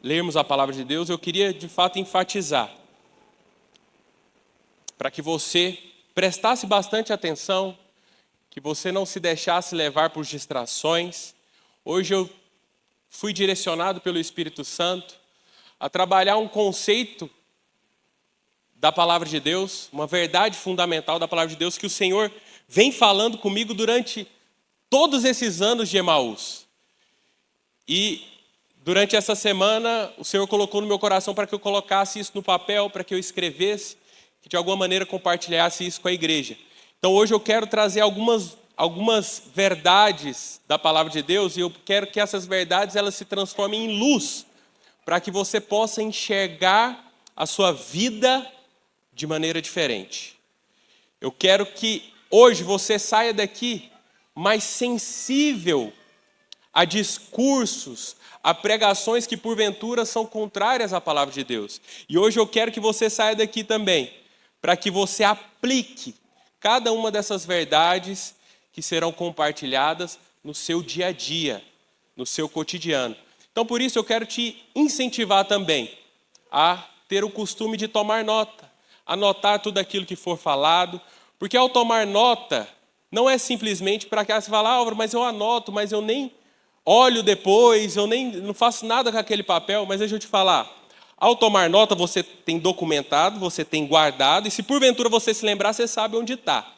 lermos a palavra de Deus, eu queria de fato enfatizar, para que você prestasse bastante atenção, que você não se deixasse levar por distrações. Hoje eu fui direcionado pelo Espírito Santo a trabalhar um conceito da palavra de Deus, uma verdade fundamental da palavra de Deus que o Senhor vem falando comigo durante todos esses anos de Emaús. E durante essa semana o Senhor colocou no meu coração para que eu colocasse isso no papel, para que eu escrevesse, que de alguma maneira compartilhasse isso com a igreja. Então hoje eu quero trazer algumas verdades da palavra de Deus, e eu quero que essas verdades elas se transformem em luz, para que você possa enxergar a sua vida de maneira diferente. Eu quero que hoje você saia daqui mais sensível a discursos, a pregações que porventura são contrárias à palavra de Deus. E hoje eu quero que você saia daqui também, para que você aplique cada uma dessas verdades que serão compartilhadas no seu dia a dia, no seu cotidiano. Então, por isso, eu quero te incentivar também a ter o costume de tomar nota, anotar tudo aquilo que for falado, porque ao tomar nota, não é simplesmente para que você fale, Álvaro, mas eu anoto, mas eu nem olho depois, eu nem não faço nada com aquele papel, mas deixa eu te falar, ao tomar nota, você tem documentado, você tem guardado, e se porventura você se lembrar, você sabe onde está.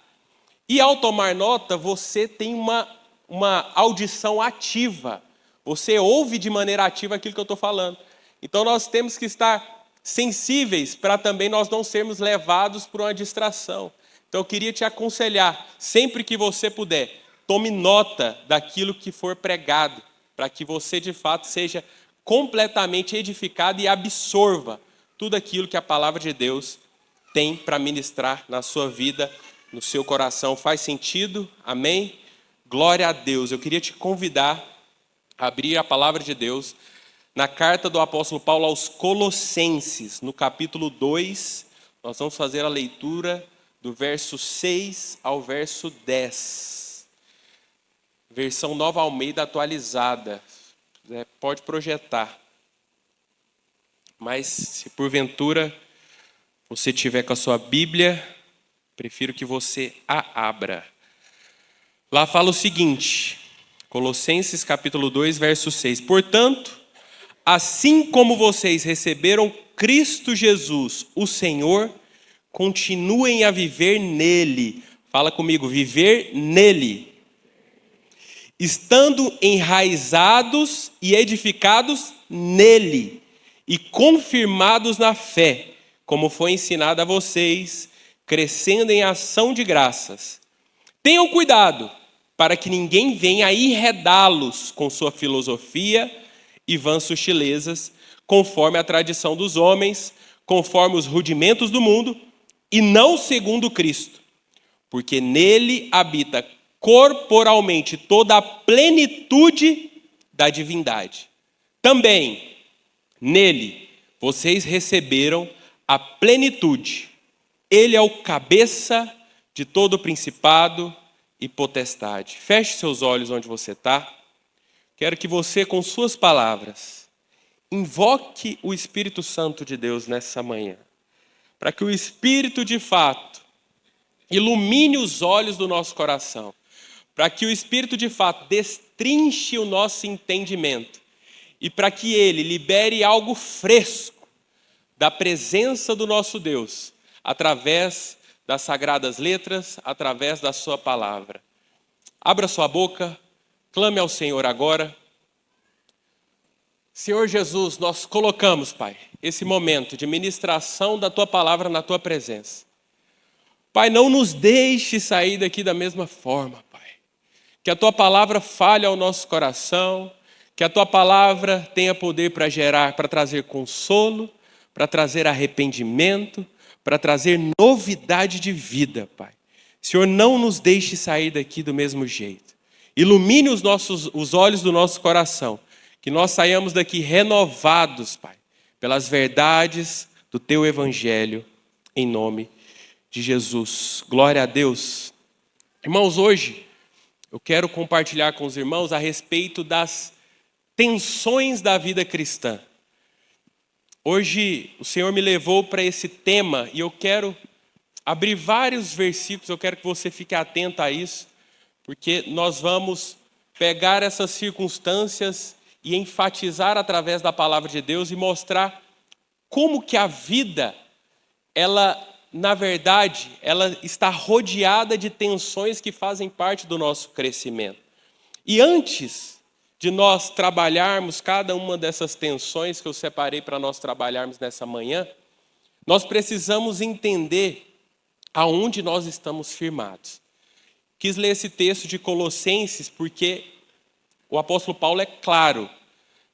E ao tomar nota, você tem uma audição ativa. Você ouve de maneira ativa aquilo que eu estou falando. Então nós temos que estar sensíveis para também nós não sermos levados por uma distração. Então eu queria te aconselhar, sempre que você puder, tome nota daquilo que for pregado, para que você de fato seja completamente edificado e absorva tudo aquilo que a palavra de Deus tem para ministrar na sua vida, no seu coração. Faz sentido? Amém? Glória a Deus. Eu queria te convidar a abrir a palavra de Deus na carta do apóstolo Paulo aos Colossenses, no capítulo 2. Nós vamos fazer a leitura do verso 6 ao verso 10. Versão Nova Almeida atualizada. Pode projetar. Mas se porventura você tiver com a sua Bíblia, prefiro que você a abra. Lá fala o seguinte, Colossenses capítulo 2, verso 6. Portanto, assim como vocês receberam Cristo Jesus, o Senhor, continuem a viver nele. Fala comigo, viver nele. Estando enraizados e edificados nele e confirmados na fé, como foi ensinado a vocês, crescendo em ação de graças. Tenham cuidado para que ninguém venha enredá-los com sua filosofia e vãs sutilezas, conforme a tradição dos homens, conforme os rudimentos do mundo, e não segundo Cristo, porque nele habita corporalmente toda a plenitude da divindade. Também, nele, vocês receberam a plenitude. Ele é o cabeça de todo principado e potestade. Feche seus olhos onde você está. Quero que você, com suas palavras, invoque o Espírito Santo de Deus nessa manhã, para que o Espírito de fato ilumine os olhos do nosso coração, para que o Espírito de fato destrinche o nosso entendimento e para que ele libere algo fresco da presença do nosso Deus, através das sagradas letras, através da sua palavra. Abra sua boca, clame ao Senhor agora. Senhor Jesus, nós colocamos, Pai, esse momento de ministração da Tua palavra na Tua presença. Pai, não nos deixe sair daqui da mesma forma, Pai. Que a Tua palavra fale ao nosso coração, que a Tua palavra tenha poder para gerar, para trazer consolo, para trazer arrependimento, para trazer novidade de vida, Pai. Senhor, não nos deixe sair daqui do mesmo jeito. Ilumine os olhos do nosso coração, que nós saiamos daqui renovados, Pai, pelas verdades do Teu Evangelho, em nome de Jesus. Glória a Deus. Irmãos, hoje eu quero compartilhar com os irmãos a respeito das tensões da vida cristã. Hoje o Senhor me levou para esse tema e eu quero abrir vários versículos, eu quero que você fique atento a isso, porque nós vamos pegar essas circunstâncias e enfatizar através da palavra de Deus e mostrar como que a vida, ela, na verdade, ela está rodeada de tensões que fazem parte do nosso crescimento. E antes de nós trabalharmos cada uma dessas tensões que eu separei para nós trabalharmos nessa manhã, nós precisamos entender aonde nós estamos firmados. Quis ler esse texto de Colossenses porque o apóstolo Paulo é claro,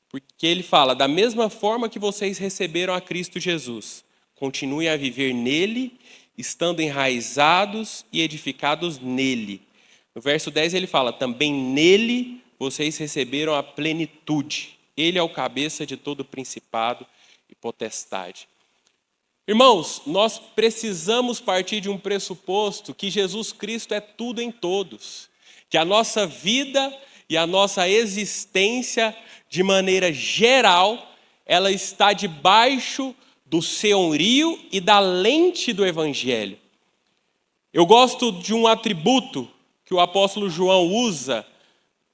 porque ele fala: da mesma forma que vocês receberam a Cristo Jesus, continuem a viver nele, estando enraizados e edificados nele. No verso 10 ele fala: também nele vocês receberam a plenitude. Ele é o cabeça de todo principado e potestade. Irmãos, nós precisamos partir de um pressuposto que Jesus Cristo é tudo em todos. Que a nossa vida e a nossa existência, de maneira geral, ela está debaixo do senhorio e da lente do Evangelho. Eu gosto de um atributo que o apóstolo João usa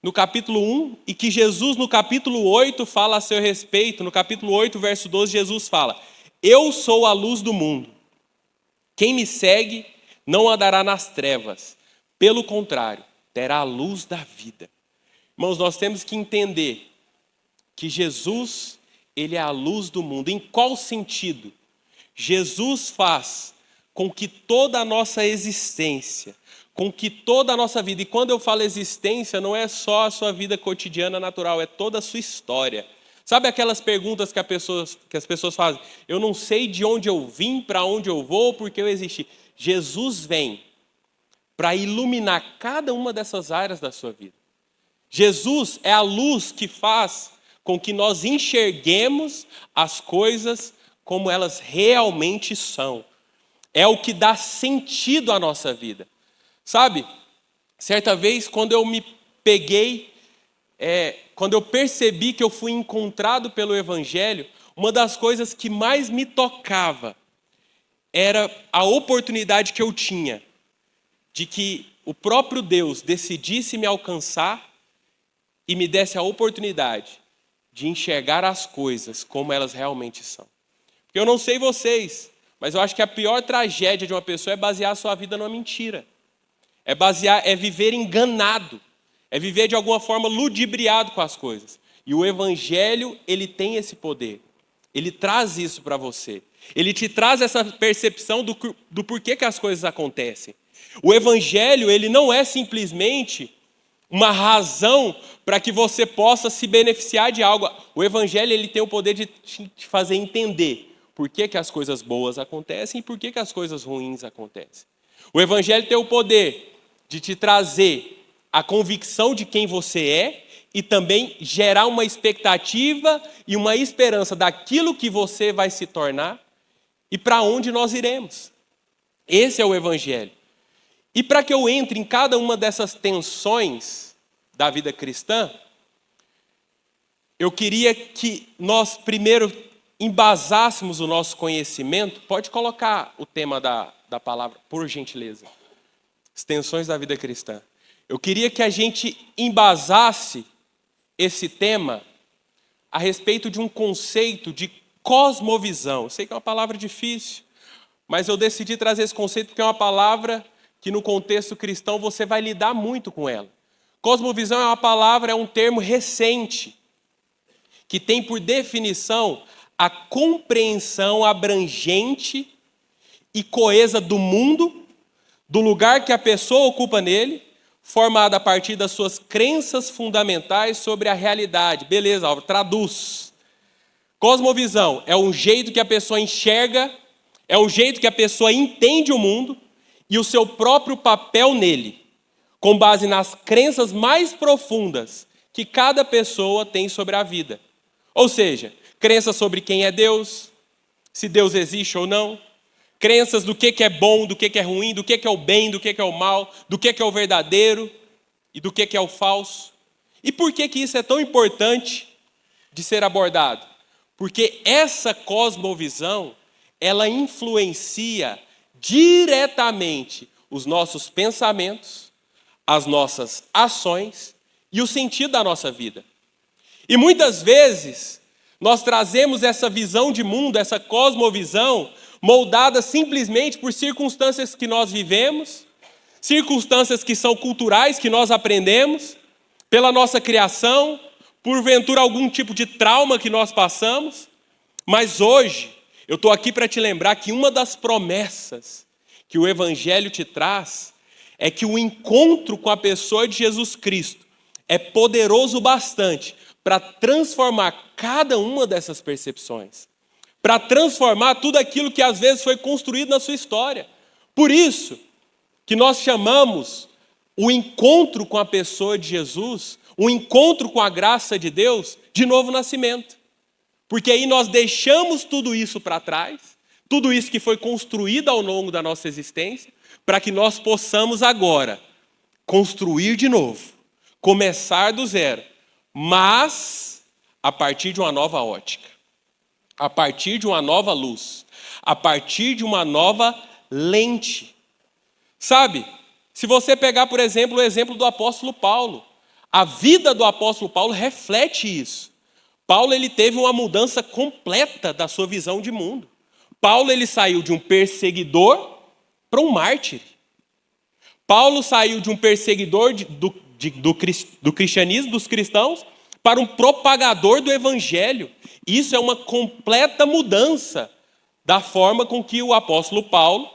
no capítulo 1 e que Jesus no capítulo 8 fala a seu respeito. No capítulo 8, verso 12, Jesus fala: eu sou a luz do mundo. Quem me segue não andará nas trevas. Pelo contrário, terá a luz da vida. Irmãos, nós temos que entender que Jesus, ele é a luz do mundo. Em qual sentido? Jesus faz com que toda a nossa existência, com que toda a nossa vida, e quando eu falo existência, não é só a sua vida cotidiana natural, é toda a sua história. Sabe aquelas perguntas que as pessoas fazem? Eu não sei de onde eu vim, para onde eu vou, porque eu existi. Jesus vem para iluminar cada uma dessas áreas da sua vida. Jesus é a luz que faz com que nós enxerguemos as coisas como elas realmente são. É o que dá sentido à nossa vida. Sabe, certa vez, quando eu me peguei, quando eu percebi que eu fui encontrado pelo Evangelho, uma das coisas que mais me tocava era a oportunidade que eu tinha de que o próprio Deus decidisse me alcançar e me desse a oportunidade de enxergar as coisas como elas realmente são. Porque eu não sei vocês, mas eu acho que a pior tragédia de uma pessoa é basear a sua vida numa mentira. É viver enganado, é viver de alguma forma ludibriado com as coisas. E o Evangelho, ele tem esse poder. Ele traz isso para você. Ele te traz essa percepção do porquê que as coisas acontecem. O Evangelho, ele não é simplesmente uma razão para que você possa se beneficiar de algo. O Evangelho, ele tem o poder de te fazer entender por que as coisas boas acontecem e por que as coisas ruins acontecem. O Evangelho tem o poder de te trazer a convicção de quem você é e também gerar uma expectativa e uma esperança daquilo que você vai se tornar e para onde nós iremos. Esse é o Evangelho. E para que eu entre em cada uma dessas tensões da vida cristã, eu queria que nós primeiro embasássemos o nosso conhecimento. Pode colocar o tema da palavra, por gentileza. As tensões da vida cristã. Eu queria que a gente embasasse esse tema a respeito de um conceito de cosmovisão. Eu sei que é uma palavra difícil, mas eu decidi trazer esse conceito porque é uma palavra que no contexto cristão você vai lidar muito com ela. Cosmovisão é uma palavra, é um termo recente, que tem por definição a compreensão abrangente e coesa do mundo, do lugar que a pessoa ocupa nele, formada a partir das suas crenças fundamentais sobre a realidade. Beleza, Álvaro, traduz. Cosmovisão é um jeito que a pessoa enxerga, é um jeito que a pessoa entende o mundo e o seu próprio papel nele, com base nas crenças mais profundas que cada pessoa tem sobre a vida. Ou seja, crenças sobre quem é Deus, se Deus existe ou não, crenças do que é bom, do que é ruim, do que é o bem, do que é o mal, do que é o verdadeiro e do que é o falso. E por que isso é tão importante de ser abordado? Porque essa cosmovisão, ela influencia diretamente os nossos pensamentos, as nossas ações e o sentido da nossa vida. E muitas vezes nós trazemos essa visão de mundo, essa cosmovisão, moldada simplesmente por circunstâncias que nós vivemos, circunstâncias que são culturais, que nós aprendemos, pela nossa criação, porventura algum tipo de trauma que nós passamos. Mas hoje, eu estou aqui para te lembrar que uma das promessas que o Evangelho te traz é que o encontro com a pessoa de Jesus Cristo é poderoso bastante para transformar cada uma dessas percepções, para transformar tudo aquilo que às vezes foi construído na sua história. Por isso que nós chamamos o encontro com a pessoa de Jesus, o encontro com a graça de Deus, de novo nascimento. Porque aí nós deixamos tudo isso para trás, tudo isso que foi construído ao longo da nossa existência, para que nós possamos agora construir de novo, começar do zero, mas a partir de uma nova ótica, a partir de uma nova luz, a partir de uma nova lente. Sabe, se você pegar, por exemplo, o exemplo do apóstolo Paulo, a vida do apóstolo Paulo reflete isso. Paulo ele teve uma mudança completa da sua visão de mundo. Paulo ele saiu de um perseguidor para um mártir. Paulo saiu de um perseguidor do cristianismo, dos cristãos, para um propagador do evangelho. Isso é uma completa mudança da forma com que o apóstolo Paulo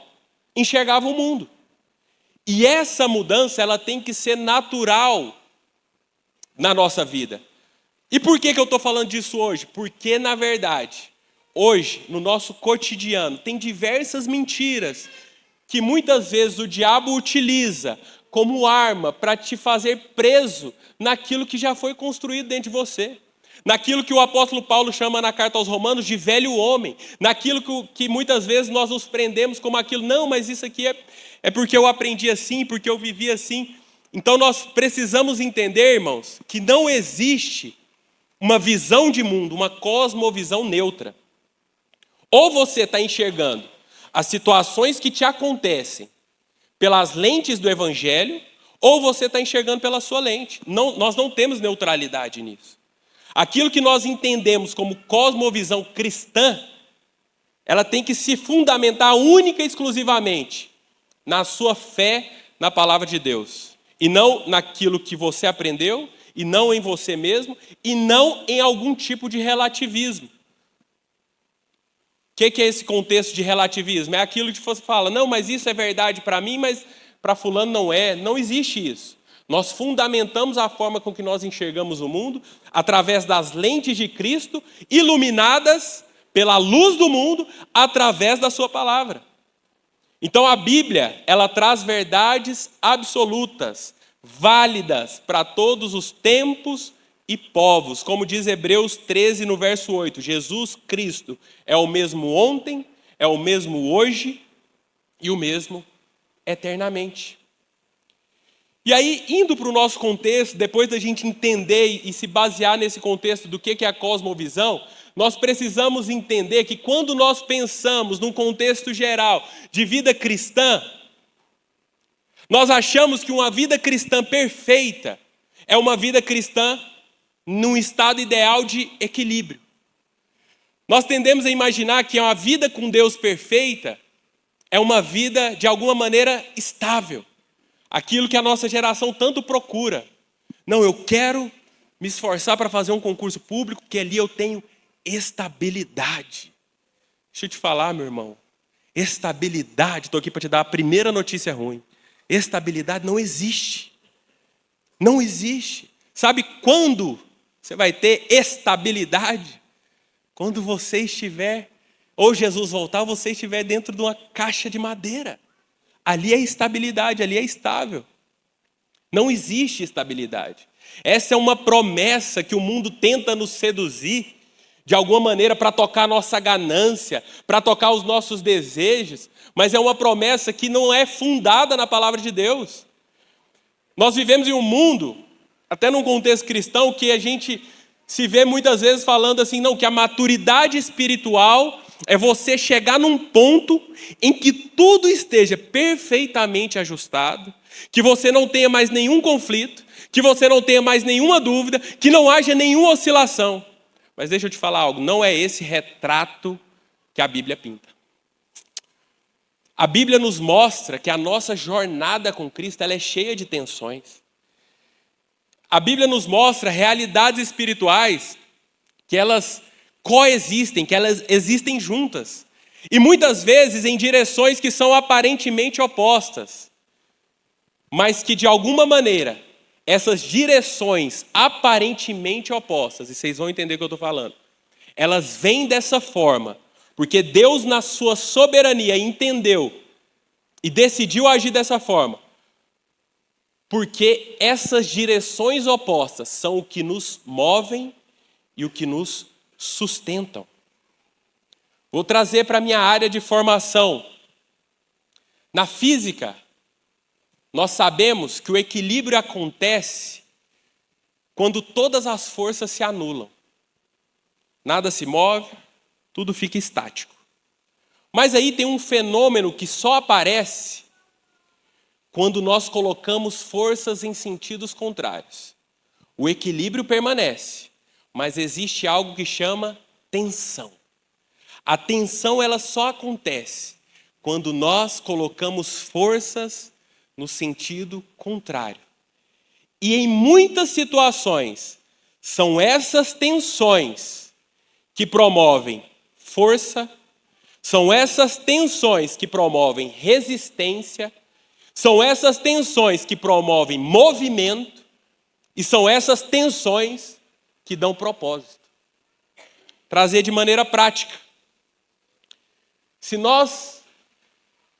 enxergava o mundo. E essa mudança ela tem que ser natural na nossa vida. E por que eu estou falando disso hoje? Porque, na verdade, hoje, no nosso cotidiano, tem diversas mentiras que muitas vezes o diabo utiliza como arma para te fazer preso naquilo que já foi construído dentro de você. Naquilo que o apóstolo Paulo chama na carta aos Romanos de velho homem. Naquilo que muitas vezes nós nos prendemos como aquilo. Não, mas isso aqui é porque eu aprendi assim, porque eu vivi assim. Então nós precisamos entender, irmãos, que não existe uma visão de mundo, uma cosmovisão neutra. Ou você está enxergando as situações que te acontecem pelas lentes do Evangelho, ou você está enxergando pela sua lente. Não, nós não temos neutralidade nisso. Aquilo que nós entendemos como cosmovisão cristã, ela tem que se fundamentar única e exclusivamente na sua fé na palavra de Deus. E não naquilo que você aprendeu, e não em você mesmo, e não em algum tipo de relativismo. O que é esse contexto de relativismo? É aquilo que você fala, não, mas isso é verdade para mim, mas para fulano não é. Não existe isso. Nós fundamentamos a forma com que nós enxergamos o mundo através das lentes de Cristo, iluminadas pela luz do mundo, através da sua palavra. Então a Bíblia, ela traz verdades absolutas, válidas para todos os tempos e povos. Como diz Hebreus 13, no verso 8, Jesus Cristo é o mesmo ontem, é o mesmo hoje e o mesmo eternamente. E aí, indo para o nosso contexto, depois da gente entender e se basear nesse contexto do que é a cosmovisão, nós precisamos entender que quando nós pensamos num contexto geral de vida cristã, nós achamos que uma vida cristã perfeita é uma vida cristã num estado ideal de equilíbrio. Nós tendemos a imaginar que uma vida com Deus perfeita é uma vida, de alguma maneira, estável. Aquilo que a nossa geração tanto procura. Não, eu quero me esforçar para fazer um concurso público, porque ali eu tenho estabilidade. Deixa eu te falar, meu irmão. Estabilidade, estou aqui para te dar a primeira notícia ruim. Estabilidade não existe. Não existe. Sabe quando você vai ter estabilidade? Quando você estiver, ou Jesus voltar, ou você estiver dentro de uma caixa de madeira. Ali é estabilidade, ali é estável. Não existe estabilidade. Essa é uma promessa que o mundo tenta nos seduzir, de alguma maneira, para tocar a nossa ganância, para tocar os nossos desejos, mas é uma promessa que não é fundada na palavra de Deus. Nós vivemos em um mundo, até num contexto cristão, que a gente se vê muitas vezes falando assim, não, que a maturidade espiritual é você chegar num ponto em que tudo esteja perfeitamente ajustado, que você não tenha mais nenhum conflito, que você não tenha mais nenhuma dúvida, que não haja nenhuma oscilação. Mas deixa eu te falar algo, não é esse retrato que a Bíblia pinta. A Bíblia nos mostra que a nossa jornada com Cristo ela é cheia de tensões. A Bíblia nos mostra realidades espirituais que elas coexistem, que elas existem juntas. E muitas vezes em direções que são aparentemente opostas. Mas que de alguma maneira, essas direções aparentemente opostas, e vocês vão entender o que eu estou falando, elas vêm dessa forma, porque Deus na sua soberania entendeu e decidiu agir dessa forma. Porque essas direções opostas são o que nos movem e o que nos sustentam. Vou trazer para a minha área de formação. Na física, nós sabemos que o equilíbrio acontece quando todas as forças se anulam. Nada se move, tudo fica estático. Mas aí tem um fenômeno que só aparece quando nós colocamos forças em sentidos contrários. O equilíbrio permanece, mas existe algo que chama tensão. A tensão ela só acontece quando nós colocamos forças no sentido contrário. E em muitas situações, são essas tensões que promovem força, são essas tensões que promovem resistência, são essas tensões que promovem movimento e são essas tensões que dão propósito. Trazer de maneira prática. Se nós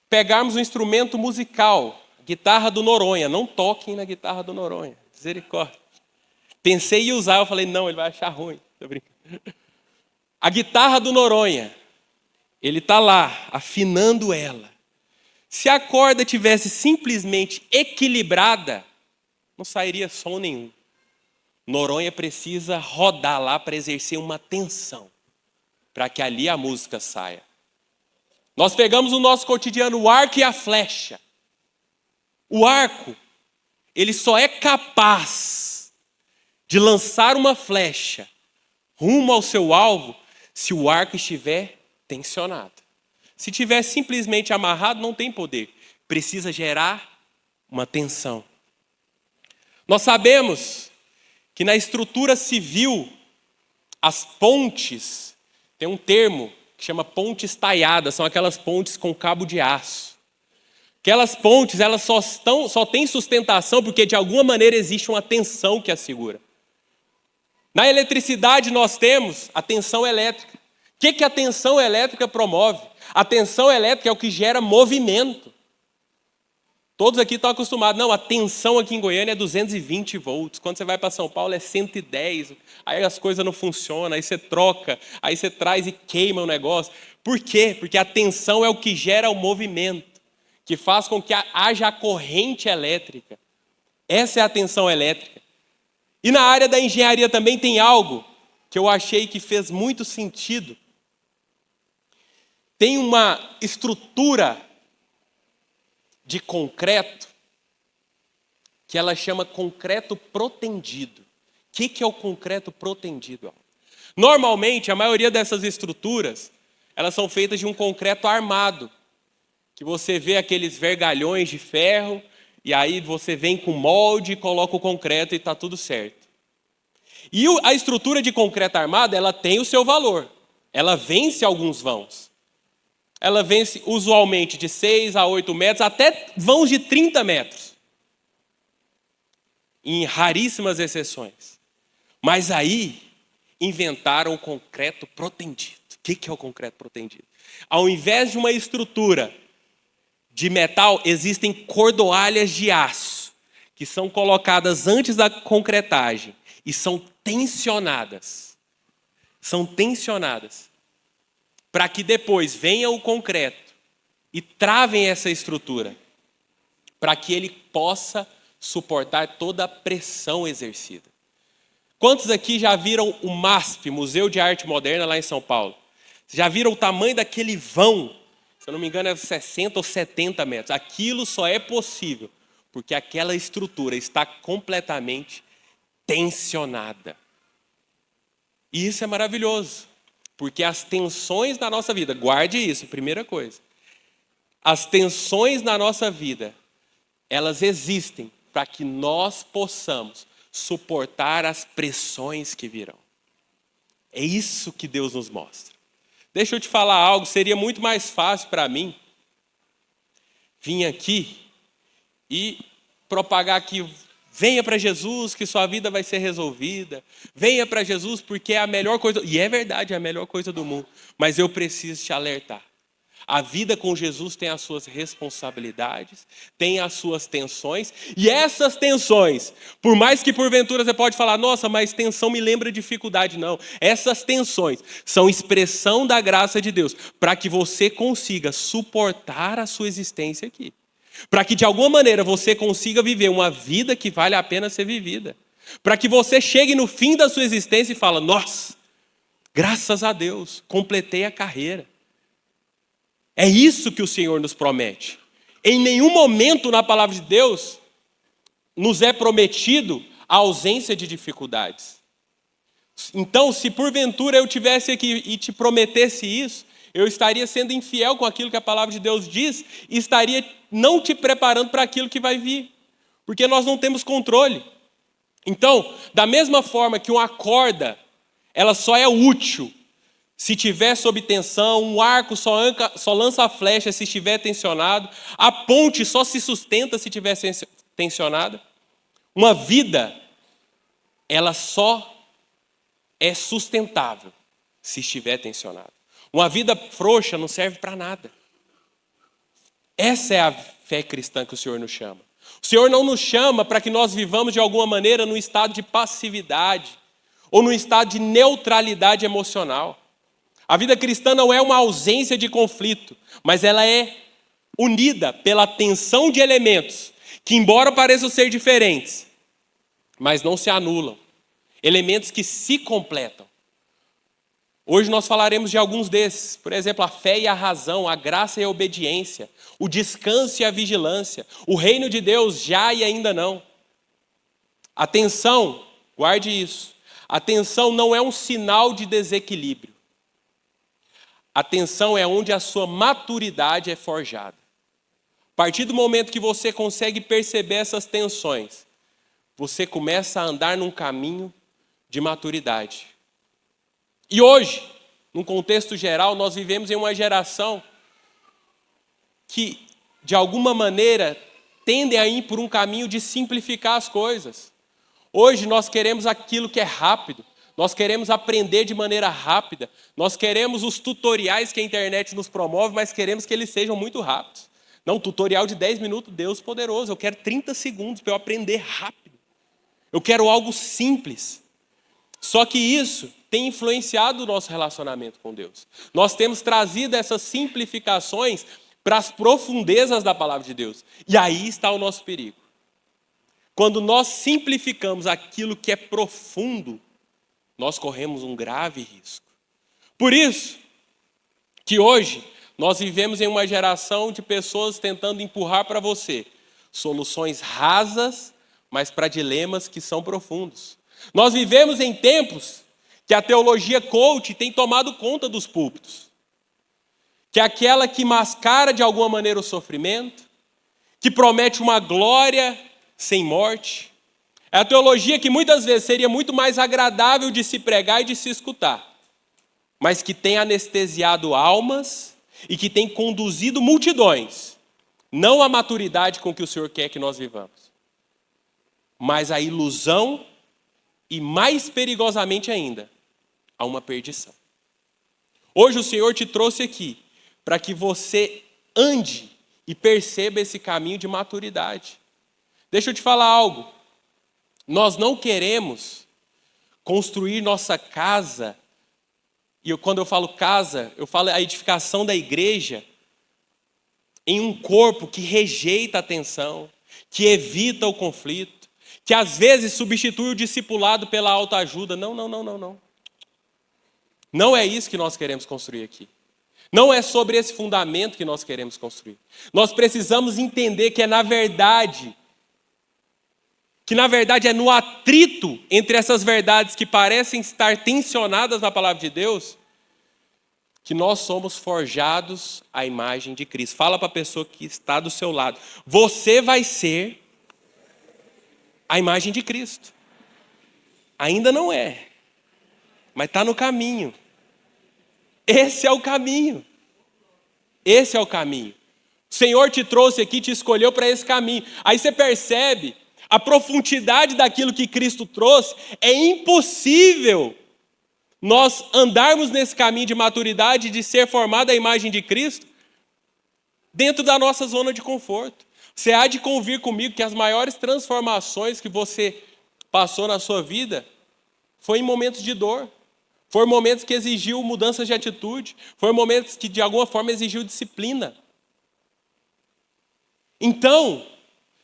pegarmos um instrumento musical, guitarra do Noronha, não toquem na guitarra do Noronha, misericórdia. Pensei em usar, eu falei, não, ele vai achar ruim. Tô brincando. A guitarra do Noronha, ele está lá, afinando ela. Se a corda tivesse simplesmente equilibrada, não sairia som nenhum. Noronha precisa rodar lá para exercer uma tensão, para que ali a música saia. Nós pegamos no nosso cotidiano o arco e a flecha. O arco, ele só é capaz de lançar uma flecha rumo ao seu alvo se o arco estiver tensionado. Se estiver simplesmente amarrado, não tem poder. Precisa gerar uma tensão. Nós sabemos que na estrutura civil, as pontes, tem um termo que chama pontes taiadas, são aquelas pontes com cabo de aço. Aquelas pontes, elas só têm sustentação porque de alguma maneira existe uma tensão que as segura. Na eletricidade nós temos a tensão elétrica. O que a tensão elétrica promove? A tensão elétrica é o que gera movimento. Todos aqui estão acostumados. Não, a tensão aqui em Goiânia é 220 volts. Quando você vai para São Paulo é 110. Aí as coisas não funcionam, aí você troca, aí você traz e queima o negócio. Por quê? Porque a tensão é o que gera o movimento, que faz com que haja a corrente elétrica. Essa é a tensão elétrica. E na área da engenharia também tem algo que eu achei que fez muito sentido. Tem uma estrutura de concreto que ela chama concreto protendido. O que é o concreto protendido? Normalmente, a maioria dessas estruturas, elas são feitas de um concreto armado, que você vê aqueles vergalhões de ferro, e aí você vem com molde, coloca o concreto e está tudo certo. E a estrutura de concreto armado, ela tem o seu valor. Ela vence alguns vãos. Ela vence usualmente de 6 a 8 metros, até vãos de 30 metros. Em raríssimas exceções. Mas aí, inventaram o concreto protendido. O que é o concreto protendido? Ao invés de uma estrutura de metal, existem cordoalhas de aço, que são colocadas antes da concretagem e são tensionadas. São tensionadas. Para que depois venha o concreto e travem essa estrutura, para que ele possa suportar toda a pressão exercida. Quantos aqui já viram o MASP, Museu de Arte Moderna, lá em São Paulo? Já viram o tamanho daquele vão? Se eu não me engano, é 60 ou 70 metros. Aquilo só é possível porque aquela estrutura está completamente tensionada. E isso é maravilhoso, porque as tensões da nossa vida, guarde isso, primeira coisa. As tensões na nossa vida, elas existem para que nós possamos suportar as pressões que virão. É isso que Deus nos mostra. Deixa eu te falar algo, seria muito mais fácil para mim vir aqui e propagar aqui, venha para Jesus que sua vida vai ser resolvida, venha para Jesus porque é a melhor coisa, e é verdade, é a melhor coisa do mundo, mas eu preciso te alertar. A vida com Jesus tem as suas responsabilidades, tem as suas tensões, e essas tensões, por mais que porventura você pode falar, nossa, mas tensão me lembra dificuldade, não. Essas tensões são expressão da graça de Deus, para que você consiga suportar a sua existência aqui. Para que de alguma maneira você consiga viver uma vida que vale a pena ser vivida. Para que você chegue no fim da sua existência e fale, nossa, graças a Deus, completei a carreira. É isso que o Senhor nos promete. Em nenhum momento na palavra de Deus nos é prometido a ausência de dificuldades. Então, se porventura eu tivesse aqui e te prometesse isso, eu estaria sendo infiel com aquilo que a palavra de Deus diz e estaria não te preparando para aquilo que vai vir, porque nós não temos controle. Então, da mesma forma que uma corda, ela só é útil se tiver sob tensão, um arco só lança a flecha se estiver tensionado, a ponte só se sustenta se estiver tensionada. Uma vida, ela só é sustentável se estiver tensionada. Uma vida frouxa não serve para nada. Essa é a fé cristã que o Senhor nos chama. O Senhor não nos chama para que nós vivamos de alguma maneira num estado de passividade ou num estado de neutralidade emocional. A vida cristã não é uma ausência de conflito, mas ela é unida pela tensão de elementos que, embora pareçam ser diferentes, mas não se anulam. Elementos que se completam. Hoje nós falaremos de alguns desses. Por exemplo, a fé e a razão, a graça e a obediência, o descanso e a vigilância, o reino de Deus já e ainda não. A tensão, guarde isso, a tensão não é um sinal de desequilíbrio. A tensão é onde a sua maturidade é forjada. A partir do momento que você consegue perceber essas tensões, você começa a andar num caminho de maturidade. E hoje, num contexto geral, nós vivemos em uma geração que, de alguma maneira, tende a ir por um caminho de simplificar as coisas. Hoje nós queremos aquilo que é rápido, nós queremos aprender de maneira rápida, nós queremos os tutoriais que a internet nos promove, mas queremos que eles sejam muito rápidos. Não, tutorial de 10 minutos, Deus poderoso, eu quero 30 segundos para eu aprender rápido. Eu quero algo simples. Só que isso tem influenciado o nosso relacionamento com Deus. Nós temos trazido essas simplificações para as profundezas da palavra de Deus. E aí está o nosso perigo. Quando nós simplificamos aquilo que é profundo, nós corremos um grave risco. Por isso que hoje nós vivemos em uma geração de pessoas tentando empurrar para você soluções rasas, mas para dilemas que são profundos. Nós vivemos em tempos que a teologia coach tem tomado conta dos púlpitos. Que é aquela que mascara de alguma maneira o sofrimento, que promete uma glória sem morte. É a teologia que muitas vezes seria muito mais agradável de se pregar e de se escutar, mas que tem anestesiado almas e que tem conduzido multidões, não à maturidade com que o Senhor quer que nós vivamos, mas à ilusão e, mais perigosamente ainda, a uma perdição. Hoje o Senhor te trouxe aqui para que você ande e perceba esse caminho de maturidade. Deixa eu te falar algo. Nós não queremos construir nossa casa, e quando eu falo casa, eu falo a edificação da igreja, em um corpo que rejeita a tensão, que evita o conflito, que às vezes substitui o discipulado pela autoajuda. Não, não, não, não, não. Não é isso que nós queremos construir aqui. Não é sobre esse fundamento que nós queremos construir. Nós precisamos entender que na verdade é no atrito entre essas verdades que parecem estar tensionadas na palavra de Deus, que nós somos forjados à imagem de Cristo. Fala para a pessoa que está do seu lado. Você vai ser a imagem de Cristo. Ainda não é, mas está no caminho. Esse é o caminho. Esse é o caminho. O Senhor te trouxe aqui, te escolheu para esse caminho. Aí você percebe a profundidade daquilo que Cristo trouxe. É impossível nós andarmos nesse caminho de maturidade, de ser formado à imagem de Cristo, dentro da nossa zona de conforto. Você há de convir comigo que as maiores transformações que você passou na sua vida foi em momentos de dor. Foram momentos que exigiu mudanças de atitude. Foram momentos que, de alguma forma, exigiu disciplina. Então,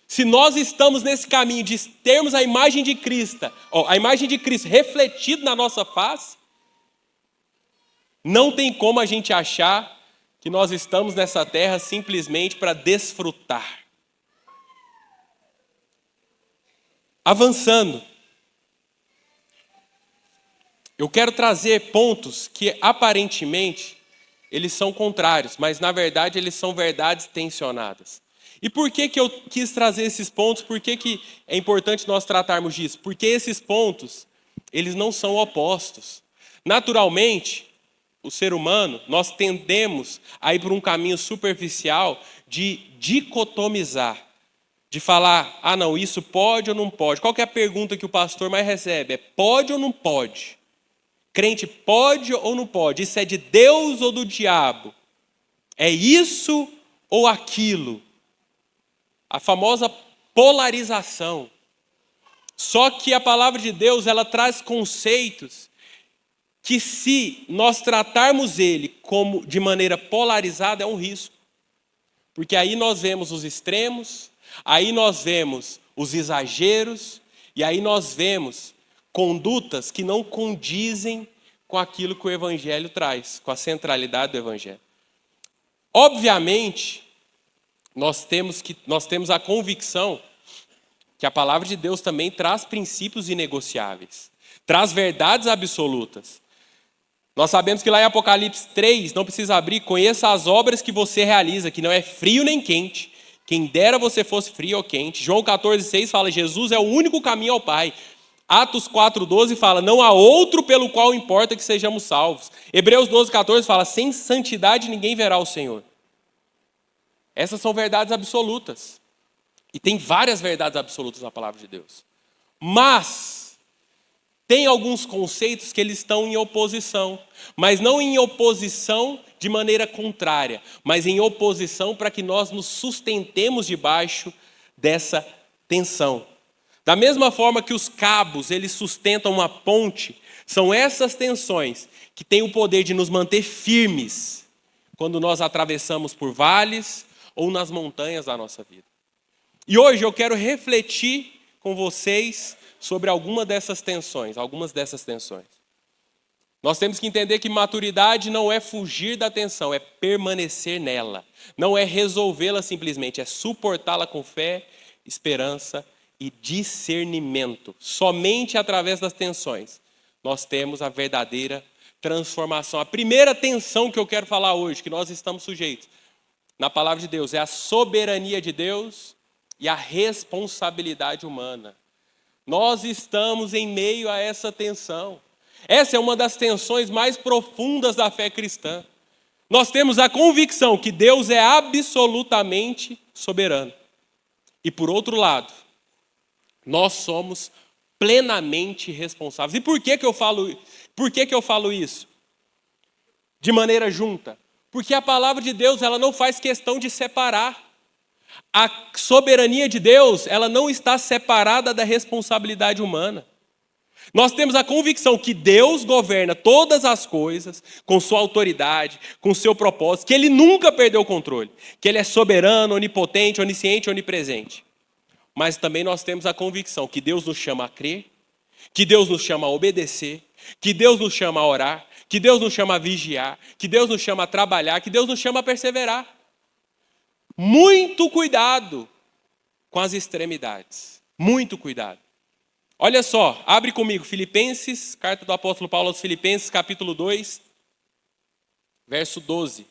se nós estamos nesse caminho de termos a imagem de Cristo refletida na nossa face, não tem como a gente achar que nós estamos nessa terra simplesmente para desfrutar. Avançando. Eu quero trazer pontos que aparentemente eles são contrários, mas na verdade eles são verdades tensionadas. E por que eu quis trazer esses pontos? Por que é importante nós tratarmos disso? Porque esses pontos, eles não são opostos. Naturalmente, o ser humano, nós tendemos a ir por um caminho superficial de dicotomizar, de falar, não, isso pode ou não pode. Qual que é a pergunta que o pastor mais recebe? É pode ou não pode? Crente pode ou não pode? Isso é de Deus ou do diabo? É isso ou aquilo? A famosa polarização. Só que a palavra de Deus, ela traz conceitos que, se nós tratarmos ele como de maneira polarizada, é um risco. Porque aí nós vemos os extremos, aí nós vemos os exageros, e aí nós vemos condutas que não condizem com aquilo que o Evangelho traz, com a centralidade do Evangelho. Obviamente, nós temos a convicção que a palavra de Deus também traz princípios inegociáveis, traz verdades absolutas. Nós sabemos que lá em Apocalipse 3, não precisa abrir, conheça as obras que você realiza, que não é frio nem quente. Quem dera você fosse frio ou quente. João 14,6 fala, Jesus é o único caminho ao Pai. Atos 4,12 fala, não há outro pelo qual importa que sejamos salvos. Hebreus 12,14 fala, sem santidade ninguém verá o Senhor. Essas são verdades absolutas. E tem várias verdades absolutas na palavra de Deus. Mas tem alguns conceitos que eles estão em oposição. Mas não em oposição de maneira contrária, mas em oposição para que nós nos sustentemos debaixo dessa tensão. Da mesma forma que os cabos, eles sustentam uma ponte, são essas tensões que têm o poder de nos manter firmes quando nós atravessamos por vales ou nas montanhas da nossa vida. E hoje eu quero refletir com vocês sobre algumas dessas tensões. Nós temos que entender que maturidade não é fugir da tensão, é permanecer nela. Não é resolvê-la simplesmente, é suportá-la com fé, esperança e discernimento. Somente através das tensões nós temos a verdadeira transformação. A primeira tensão que eu quero falar hoje, que nós estamos sujeitos na palavra de Deus, é a soberania de Deus e a responsabilidade humana. Nós estamos em meio a essa tensão. Essa é uma das tensões mais profundas da fé cristã. Nós temos a convicção que Deus é absolutamente soberano. E por outro lado, nós somos plenamente responsáveis. E por que eu falo isso? De maneira junta. Porque a palavra de Deus, ela não faz questão de separar. A soberania de Deus, ela não está separada da responsabilidade humana. Nós temos a convicção que Deus governa todas as coisas com sua autoridade, com seu propósito, que Ele nunca perdeu o controle, que Ele é soberano, onipotente, onisciente, onipresente. mas também nós temos a convicção que Deus nos chama a crer, que Deus nos chama a obedecer, que Deus nos chama a orar, que Deus nos chama a vigiar, que Deus nos chama a trabalhar, que Deus nos chama a perseverar. Muito cuidado com as extremidades. Muito cuidado. Olha só, abre comigo, Filipenses, carta do apóstolo Paulo aos Filipenses, capítulo 2, verso 12.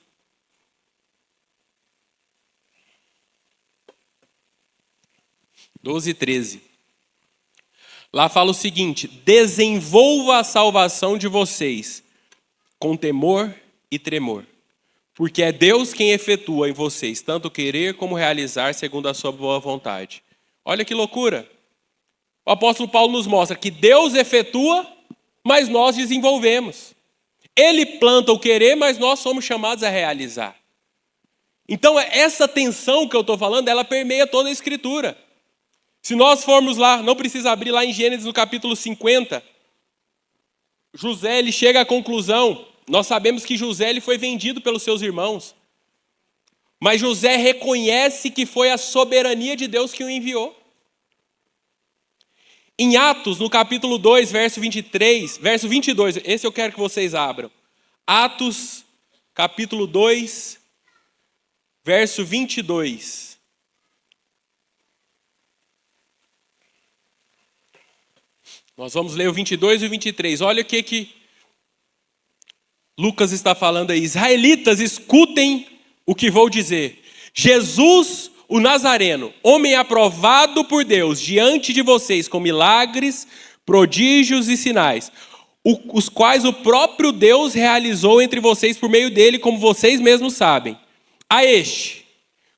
e 13. Lá fala o seguinte: desenvolva a salvação de vocês com temor e tremor, porque é Deus quem efetua em vocês tanto querer como realizar segundo a sua boa vontade. Olha que loucura! O apóstolo Paulo nos mostra que Deus efetua, mas nós desenvolvemos. Ele planta o querer, mas nós somos chamados a realizar. Então essa tensão que eu estou falando, ela permeia toda a Escritura. Se nós formos lá, não precisa abrir lá em Gênesis no capítulo 50, José ele chega à conclusão, nós sabemos que José ele foi vendido pelos seus irmãos, mas José reconhece que foi a soberania de Deus que o enviou. Em Atos, no capítulo 2, verso 22, esse eu quero que vocês abram. Atos, capítulo 2, verso 22. Nós vamos ler o 22 e o 23. Olha o que Lucas está falando aí. Israelitas, escutem o que vou dizer. Jesus, o Nazareno, homem aprovado por Deus diante de vocês com milagres, prodígios e sinais, os quais o próprio Deus realizou entre vocês por meio dele, como vocês mesmos sabem. A este,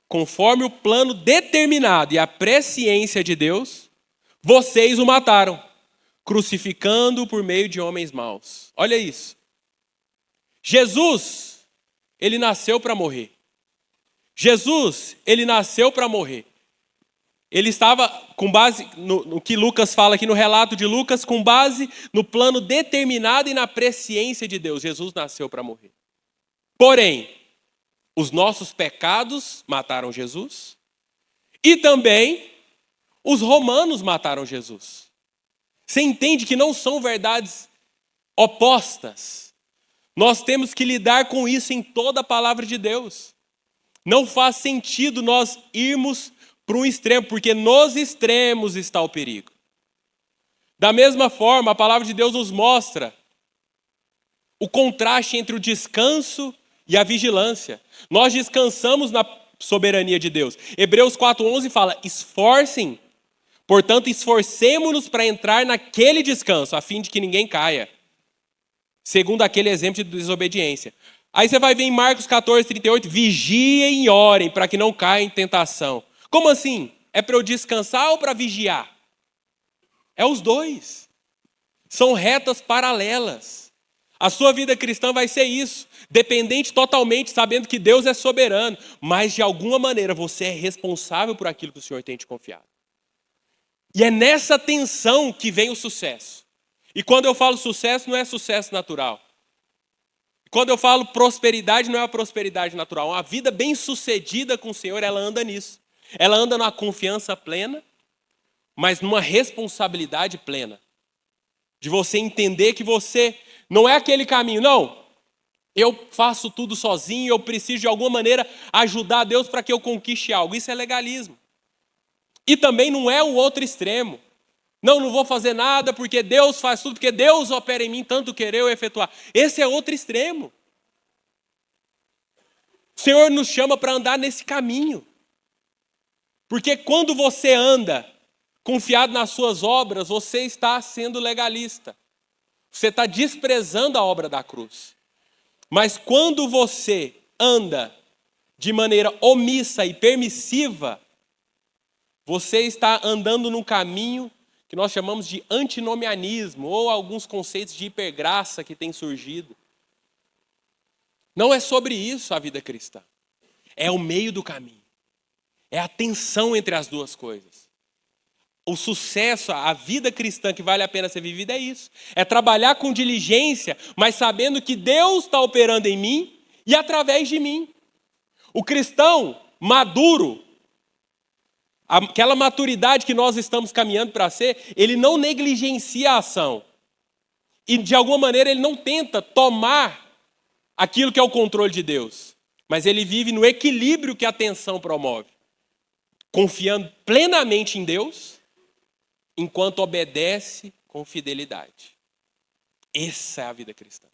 conforme o plano determinado e a presciência de Deus, vocês o mataram, crucificando-o por meio de homens maus. Olha isso. Jesus, ele nasceu para morrer. Jesus, ele nasceu para morrer. Ele estava, com base no que Lucas fala aqui no relato de Lucas, com base no plano determinado e na presciência de Deus. Jesus nasceu para morrer. Porém, os nossos pecados mataram Jesus e também os romanos mataram Jesus. Você entende que não são verdades opostas. Nós temos que lidar com isso em toda a palavra de Deus. Não faz sentido nós irmos para um extremo, porque nos extremos está o perigo. Da mesma forma, a palavra de Deus nos mostra o contraste entre o descanso e a vigilância. Nós descansamos na soberania de Deus. Hebreus 4:11 fala: esforcem, portanto, esforcemo-nos para entrar naquele descanso, a fim de que ninguém caia, segundo aquele exemplo de desobediência. Aí você vai ver em Marcos 14:38, vigiem e orem para que não caia em tentação. Como assim? É para eu descansar ou para vigiar? É os dois. São retas paralelas. A sua vida cristã vai ser isso, dependente totalmente, sabendo que Deus é soberano, mas de alguma maneira você é responsável por aquilo que o Senhor tem te confiado. E é nessa tensão que vem o sucesso. E quando eu falo sucesso, não é sucesso natural. Quando eu falo prosperidade, não é uma prosperidade natural. Uma vida bem-sucedida com o Senhor, ela anda nisso. Ela anda numa confiança plena, mas numa responsabilidade plena. De você entender que você não é aquele caminho, não. Eu faço tudo sozinho, eu preciso de alguma maneira ajudar Deus para que eu conquiste algo. Isso é legalismo. E também não é o outro extremo. Não vou fazer nada porque Deus faz tudo, porque Deus opera em mim, tanto querer eu efetuar. Esse é outro extremo. O Senhor nos chama para andar nesse caminho. Porque quando você anda confiado nas suas obras, você está sendo legalista. Você está desprezando a obra da cruz. Mas quando você anda de maneira omissa e permissiva, você está andando num caminho que nós chamamos de antinomianismo, ou alguns conceitos de hipergraça que têm surgido. Não é sobre isso a vida cristã. É o meio do caminho. É a tensão entre as duas coisas. O sucesso, a vida cristã que vale a pena ser vivida é isso. É trabalhar com diligência, mas sabendo que Deus está operando em mim e através de mim. O cristão maduro, aquela maturidade que nós estamos caminhando para ser, ele não negligencia a ação. E de alguma maneira ele não tenta tomar aquilo que é o controle de Deus. Mas ele vive no equilíbrio que a tensão promove. Confiando plenamente em Deus, enquanto obedece com fidelidade. Essa é a vida cristã.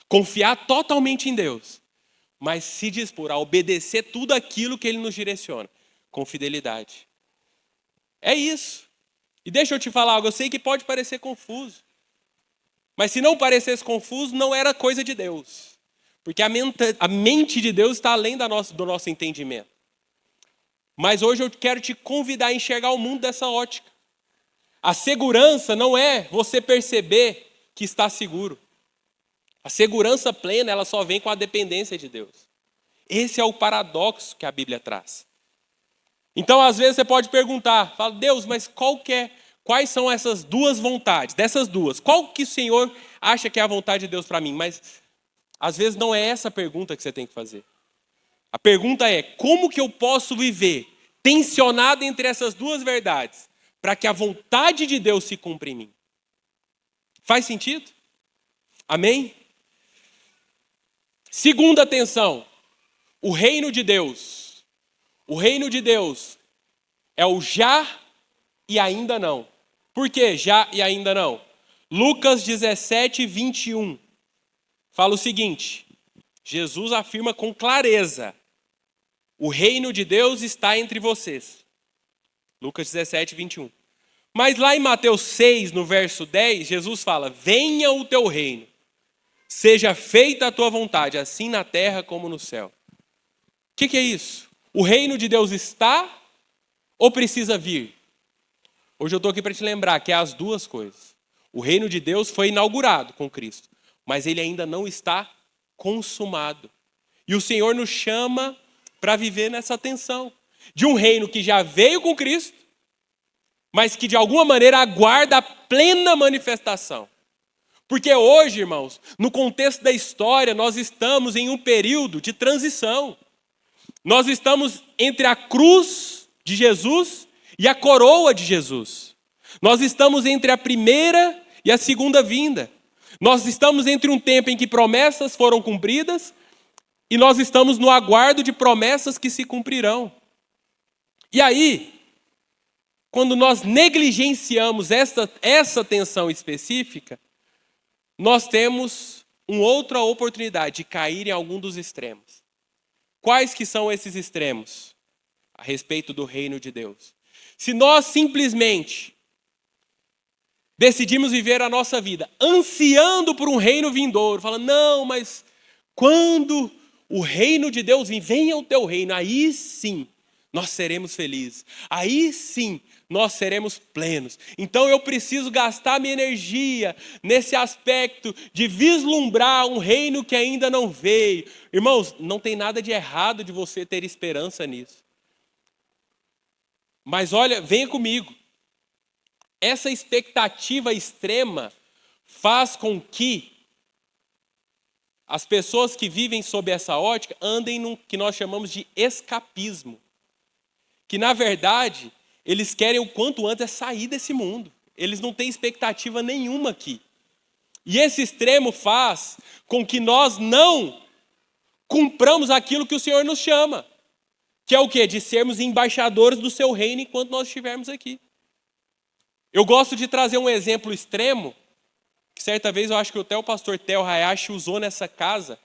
Confiar totalmente em Deus, mas se dispor a obedecer tudo aquilo que Ele nos direciona, com fidelidade. É isso. E deixa eu te falar algo, eu sei que pode parecer confuso, mas se não parecesse confuso, não era coisa de Deus. Porque a mente de Deus está além do nosso entendimento. Mas hoje eu quero te convidar a enxergar o mundo dessa ótica. A segurança não é você perceber que está seguro. A segurança plena, ela só vem com a dependência de Deus. Esse é o paradoxo que a Bíblia traz. Então, às vezes, você pode perguntar, fala, Deus, mas quais são essas duas vontades? Dessas duas, qual que o Senhor acha que é a vontade de Deus para mim? Mas, às vezes, não é essa a pergunta que você tem que fazer. A pergunta é, como que eu posso viver tensionado entre essas duas verdades, para que a vontade de Deus se cumpra em mim? Faz sentido? Amém? Segunda tensão, o reino de Deus. O reino de Deus é o já e ainda não. Por que já e ainda não? Lucas 17, 21. Fala o seguinte, Jesus afirma com clareza, o reino de Deus está entre vocês. Lucas 17, 21. Mas lá em Mateus 6, no verso 10, Jesus fala, venha o teu reino, seja feita a tua vontade, assim na terra como no céu. O que é isso? O reino de Deus está ou precisa vir? Hoje eu estou aqui para te lembrar que é as duas coisas. O reino de Deus foi inaugurado com Cristo, mas ele ainda não está consumado. E o Senhor nos chama para viver nessa tensão de um reino que já veio com Cristo, mas que de alguma maneira aguarda a plena manifestação. Porque hoje, irmãos, no contexto da história, nós estamos em um período de transição. Nós estamos entre a cruz de Jesus e a coroa de Jesus. Nós estamos entre a primeira e a segunda vinda. Nós estamos entre um tempo em que promessas foram cumpridas e nós estamos no aguardo de promessas que se cumprirão. E aí, quando nós negligenciamos essa tensão específica, nós temos uma outra oportunidade de cair em algum dos extremos. Quais que são esses extremos? A respeito do reino de Deus. Se nós simplesmente decidimos viver a nossa vida ansiando por um reino vindouro, falando, não, mas quando o reino de Deus vir, venha o teu reino, aí sim nós seremos felizes. Aí sim nós seremos plenos. Então eu preciso gastar minha energia nesse aspecto de vislumbrar um reino que ainda não veio. Irmãos, não tem nada de errado de você ter esperança nisso. Mas olha, venha comigo. Essa expectativa extrema faz com que as pessoas que vivem sob essa ótica andem num que nós chamamos de escapismo. Que na verdade, eles querem o quanto antes sair desse mundo. Eles não têm expectativa nenhuma aqui. E esse extremo faz com que nós não cumpramos aquilo que o Senhor nos chama. Que é o quê? De sermos embaixadores do seu reino enquanto nós estivermos aqui. Eu gosto de trazer um exemplo extremo, que certa vez eu acho que até o pastor Theo Hayashi usou nessa casa.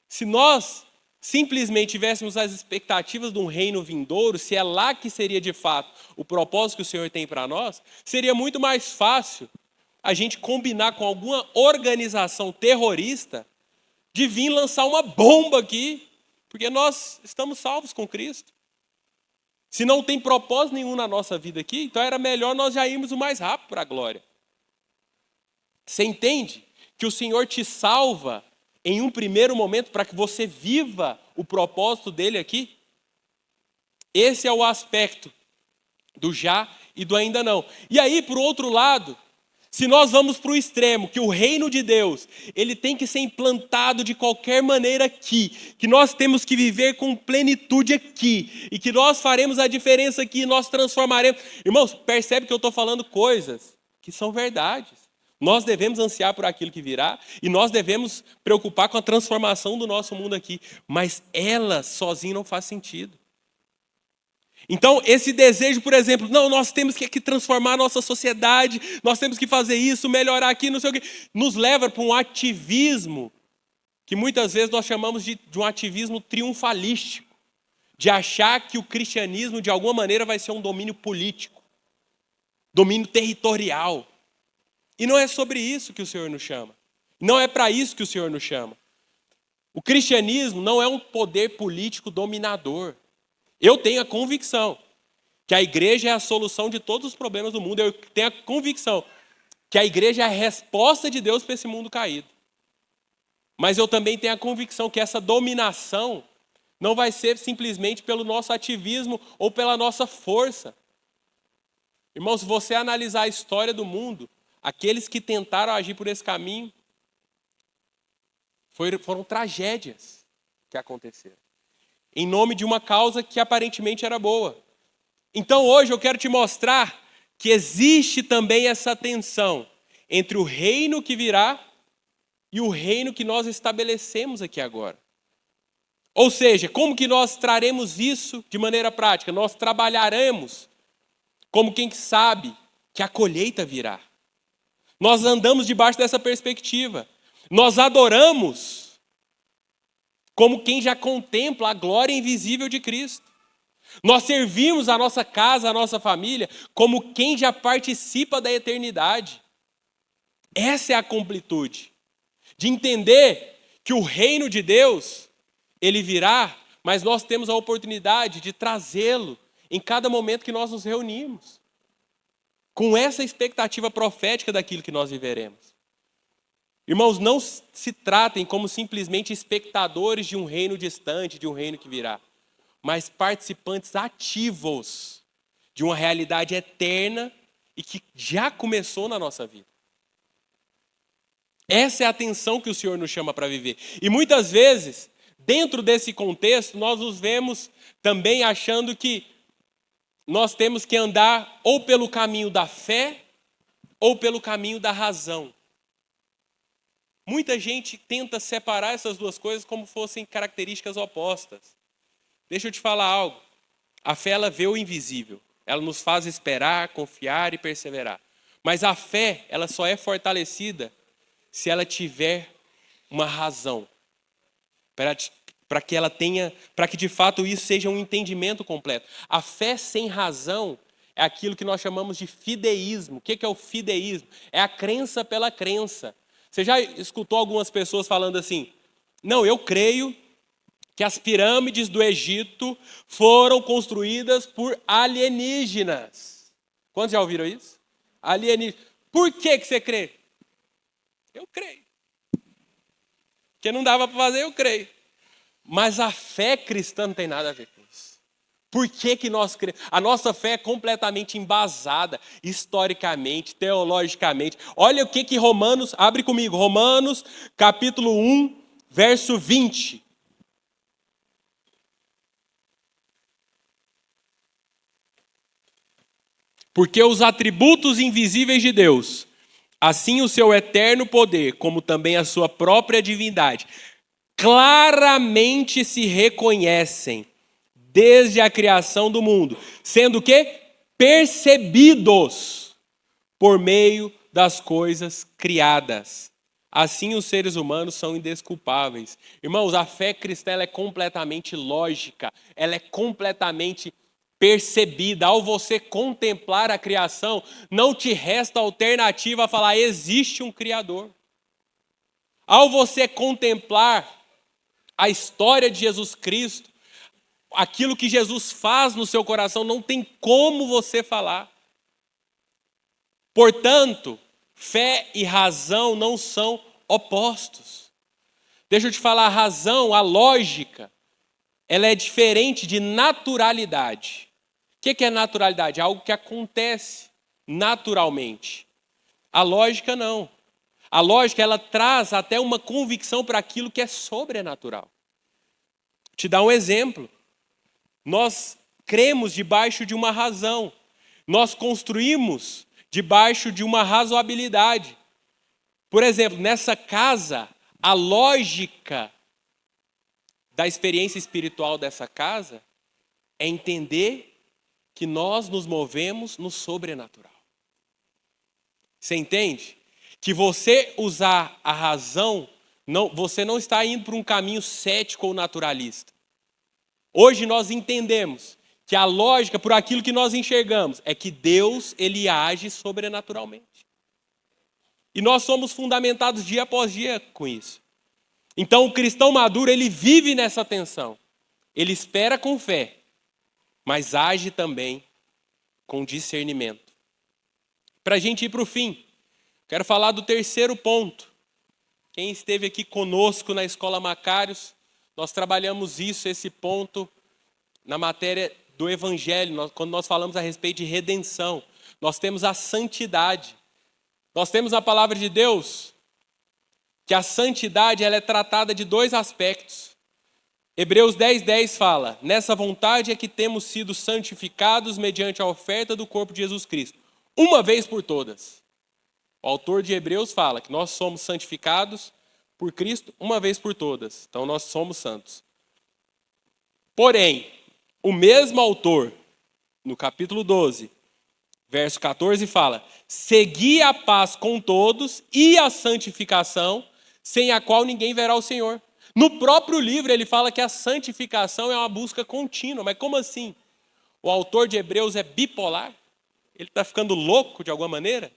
Se nós simplesmente tivéssemos as expectativas de um reino vindouro, se é lá que seria de fato o propósito que o Senhor tem para nós, seria muito mais fácil a gente combinar com alguma organização terrorista de vir lançar uma bomba aqui, porque nós estamos salvos com Cristo. Se não tem propósito nenhum na nossa vida aqui, então era melhor nós já irmos o mais rápido para a glória. Você entende que o Senhor te salva em um primeiro momento para que você viva o propósito dele aqui? Esse é o aspecto do já e do ainda não. E aí, por outro lado, Se nós vamos para o extremo, que o reino de Deus, ele tem que ser implantado de qualquer maneira aqui, que nós temos que viver com plenitude aqui, e que nós faremos a diferença aqui, nós transformaremos. Irmãos, percebe que eu estou falando coisas que são verdades. Nós devemos ansiar por aquilo que virá, e nós devemos preocupar com a transformação do nosso mundo aqui, mas ela sozinha não faz sentido. Então, esse desejo, por exemplo, não, nós temos que aqui transformar a nossa sociedade, nós temos que fazer isso, melhorar aqui, não sei o quê, nos leva para um ativismo que muitas vezes nós chamamos de um ativismo triunfalístico, de achar que o cristianismo, de alguma maneira, vai ser um domínio político, domínio territorial. E não é sobre isso que o Senhor nos chama. Não é para isso que o Senhor nos chama. O cristianismo não é um poder político dominador. Eu tenho a convicção que a igreja é a solução de todos os problemas do mundo. Eu tenho a convicção que a igreja é a resposta de Deus para esse mundo caído. Mas eu também tenho a convicção que essa dominação não vai ser simplesmente pelo nosso ativismo ou pela nossa força. Irmãos, se você analisar a história do mundo, aqueles que tentaram agir por esse caminho foram tragédias que aconteceram, em nome de uma causa que aparentemente era boa. Então hoje eu quero te mostrar que existe também essa tensão entre o reino que virá e o reino que nós estabelecemos aqui agora. Ou seja, como que nós traremos isso de maneira prática? Nós trabalharemos como quem sabe que a colheita virá. Nós andamos debaixo dessa perspectiva. Nós adoramos como quem já contempla a glória invisível de Cristo. Nós servimos a nossa casa, a nossa família, como quem já participa da eternidade. Essa é a completude de entender que o reino de Deus, ele virá, mas nós temos a oportunidade de trazê-lo em cada momento que nós nos reunimos, com essa expectativa profética daquilo que nós viveremos. Irmãos, não se tratem como simplesmente espectadores de um reino distante, de um reino que virá, mas participantes ativos de uma realidade eterna e que já começou na nossa vida. Essa é a tensão que o Senhor nos chama para viver. E muitas vezes, dentro desse contexto, nós nos vemos também achando que nós temos que andar ou pelo caminho da fé ou pelo caminho da razão. Muita gente tenta separar essas duas coisas como fossem características opostas. Deixa eu te falar algo. A fé, ela vê o invisível. Ela nos faz esperar, confiar e perseverar. Mas a fé, ela só é fortalecida se ela tiver uma razão. Para que ela tenha, para que de fato isso seja um entendimento completo. A fé sem razão é aquilo que nós chamamos de fideísmo. O que é o fideísmo? É a crença pela crença. Você já escutou algumas pessoas falando assim: não, eu creio que as pirâmides do Egito foram construídas por alienígenas. Quantos já ouviram isso? Alienígenas. Por que você crê? Eu creio. Porque não dava para fazer, eu creio. Mas a fé cristã não tem nada a ver com isso. Por que nós cremos? A nossa fé é completamente embasada, historicamente, teologicamente. Olha o que Romanos, abre comigo, Romanos, capítulo 1, verso 20. Porque os atributos invisíveis de Deus, assim o seu eterno poder, como também a sua própria divindade, claramente se reconhecem desde a criação do mundo, sendo que percebidos por meio das coisas criadas. Assim os seres humanos são indesculpáveis. Irmãos, a fé cristã ela é completamente lógica, ela é completamente percebida. Ao você contemplar a criação, não te resta alternativa a falar: existe um Criador. Ao você contemplar a história de Jesus Cristo, aquilo que Jesus faz no seu coração, não tem como você falar. Portanto, fé e razão não são opostos. Deixa eu te falar, a razão, a lógica, ela é diferente de naturalidade. O que é naturalidade? Algo que acontece naturalmente. A lógica não. A lógica, ela traz até uma convicção para aquilo que é sobrenatural. Te dar um exemplo. Nós cremos debaixo de uma razão. Nós construímos debaixo de uma razoabilidade. Por exemplo, nessa casa, a lógica da experiência espiritual dessa casa é entender que nós nos movemos no sobrenatural. Você entende? Que você usar a razão, você não está indo para um caminho cético ou naturalista. Hoje nós entendemos que a lógica, por aquilo que nós enxergamos, é que Deus, ele age sobrenaturalmente. E nós somos fundamentados dia após dia com isso. Então o cristão maduro, ele vive nessa tensão. Ele espera com fé, mas age também com discernimento. Para a gente ir para o fim, quero falar do terceiro ponto. Quem esteve aqui conosco na Escola Macários, nós trabalhamos esse ponto, na matéria do Evangelho, quando nós falamos a respeito de redenção. Nós temos a santidade. Nós temos na palavra de Deus que a santidade ela é tratada de dois aspectos. Hebreus 10:10 fala: nessa vontade é que temos sido santificados mediante a oferta do corpo de Jesus Cristo, uma vez por todas. O autor de Hebreus fala que nós somos santificados por Cristo uma vez por todas. Então nós somos santos. Porém, o mesmo autor, no capítulo 12, verso 14, fala: segui a paz com todos e a santificação, sem a qual ninguém verá o Senhor. No próprio livro ele fala que a santificação é uma busca contínua. Mas como assim? O autor de Hebreus é bipolar? Ele está ficando louco de alguma maneira?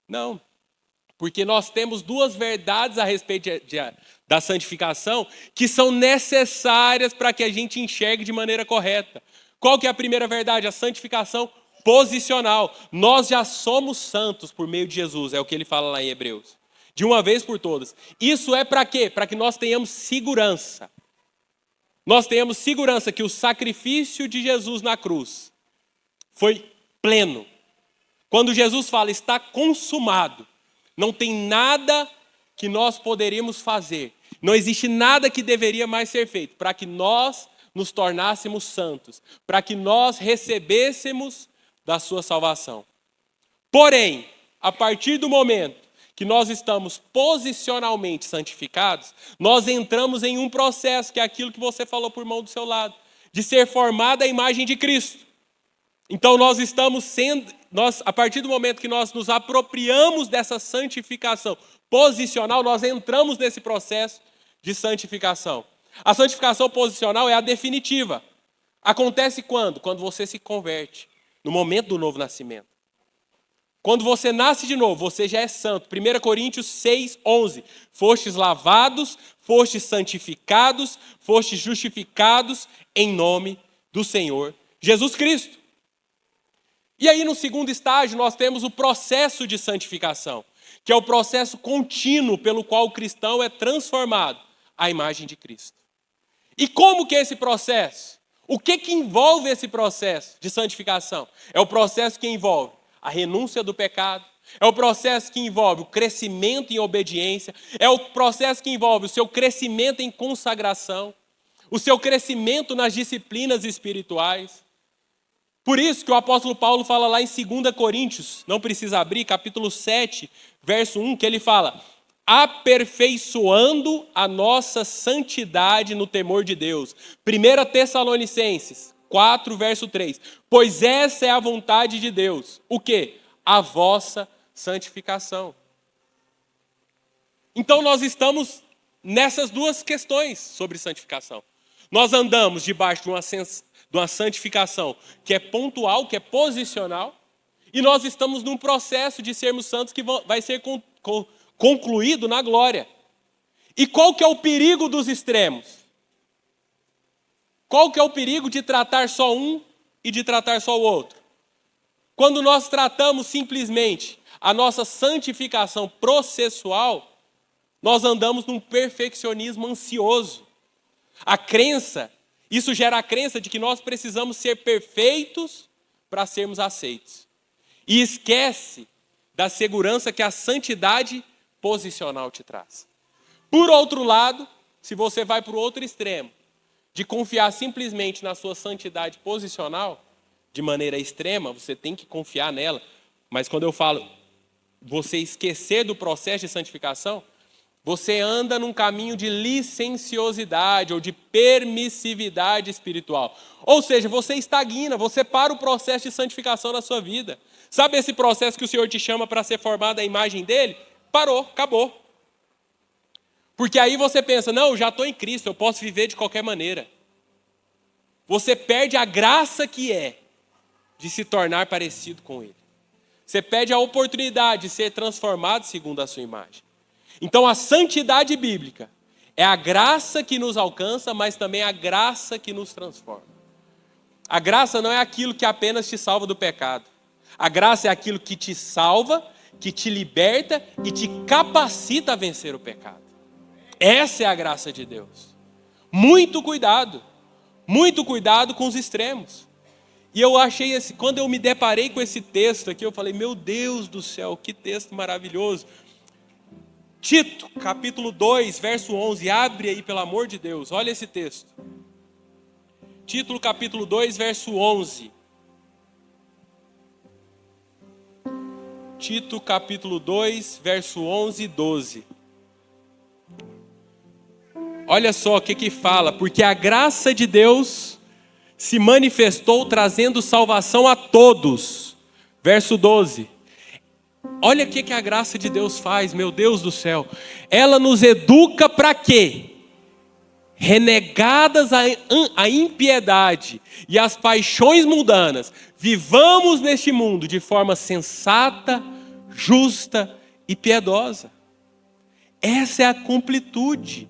Não. Porque nós temos duas verdades a respeito da santificação que são necessárias para que a gente enxergue de maneira correta. Qual que é a primeira verdade? A santificação posicional. Nós já somos santos por meio de Jesus, é o que ele fala lá em Hebreus. De uma vez por todas. Isso é para quê? Para que nós tenhamos segurança. Nós tenhamos segurança que o sacrifício de Jesus na cruz foi pleno. Quando Jesus fala, está consumado, não tem nada que nós poderíamos fazer. Não existe nada que deveria mais ser feito para que nós nos tornássemos santos, para que nós recebêssemos da sua salvação. Porém, a partir do momento que nós estamos posicionalmente santificados, nós entramos em um processo, que é aquilo que você falou por mão do seu lado, de ser formada a imagem de Cristo. Então nós estamos sendo, a partir do momento que nós nos apropriamos dessa santificação posicional, nós entramos nesse processo de santificação. A santificação posicional é a definitiva. Acontece quando? Quando você se converte, no momento do novo nascimento. Quando você nasce de novo, você já é santo. 1 Coríntios 6:11. Fostes lavados, fostes santificados, fostes justificados em nome do Senhor Jesus Cristo. E aí, no segundo estágio, nós temos o processo de santificação, que é o processo contínuo pelo qual o cristão é transformado à imagem de Cristo. E como que é esse processo? O que envolve esse processo de santificação? É o processo que envolve a renúncia do pecado, é o processo que envolve o crescimento em obediência, é o processo que envolve o seu crescimento em consagração, o seu crescimento nas disciplinas espirituais. Por isso que o apóstolo Paulo fala lá em 2 Coríntios, não precisa abrir, capítulo 7, verso 1, que ele fala: aperfeiçoando a nossa santidade no temor de Deus. 1 Tessalonicenses 4, verso 3. Pois essa é a vontade de Deus. O quê? A vossa santificação. Então nós estamos nessas duas questões sobre santificação. Nós andamos debaixo de uma santificação que é pontual, que é posicional, e nós estamos num processo de sermos santos que vai ser concluído na glória. E qual que é o perigo dos extremos? Qual que é o perigo de tratar só um e de tratar só o outro? Quando nós tratamos simplesmente a nossa santificação processual, nós andamos num perfeccionismo ansioso. Isso gera a crença de que nós precisamos ser perfeitos para sermos aceitos. E esquece da segurança que a santidade posicional te traz. Por outro lado, se você vai para o outro extremo, de confiar simplesmente na sua santidade posicional, de maneira extrema, você tem que confiar nela, mas quando eu falo você esquecer do processo de santificação, você anda num caminho de licenciosidade ou de permissividade espiritual. Ou seja, você estagna, você para o processo de santificação na sua vida. Sabe esse processo que o Senhor te chama para ser formado à imagem dele? Parou, acabou. Porque aí você pensa, não, eu já estou em Cristo, eu posso viver de qualquer maneira. Você perde a graça que é de se tornar parecido com Ele. Você perde a oportunidade de ser transformado segundo a sua imagem. Então a santidade bíblica é a graça que nos alcança, mas também a graça que nos transforma. A graça não é aquilo que apenas te salva do pecado. A graça é aquilo que te salva, que te liberta e te capacita a vencer o pecado. Essa é a graça de Deus. Muito cuidado com os extremos. E eu achei, quando eu me deparei com esse texto aqui, eu falei, meu Deus do céu, que texto maravilhoso. Tito, capítulo 2, verso 11, abre aí, pelo amor de Deus, olha esse texto. Tito, capítulo 2, verso 11. Tito, capítulo 2, verso 11 e 12. Olha só o que fala, porque a graça de Deus se manifestou trazendo salvação a todos. Verso 12. Olha o que a graça de Deus faz, meu Deus do céu. Ela nos educa para quê? Renegadas a impiedade e as paixões mundanas, vivamos neste mundo de forma sensata, justa e piedosa. Essa é a completude.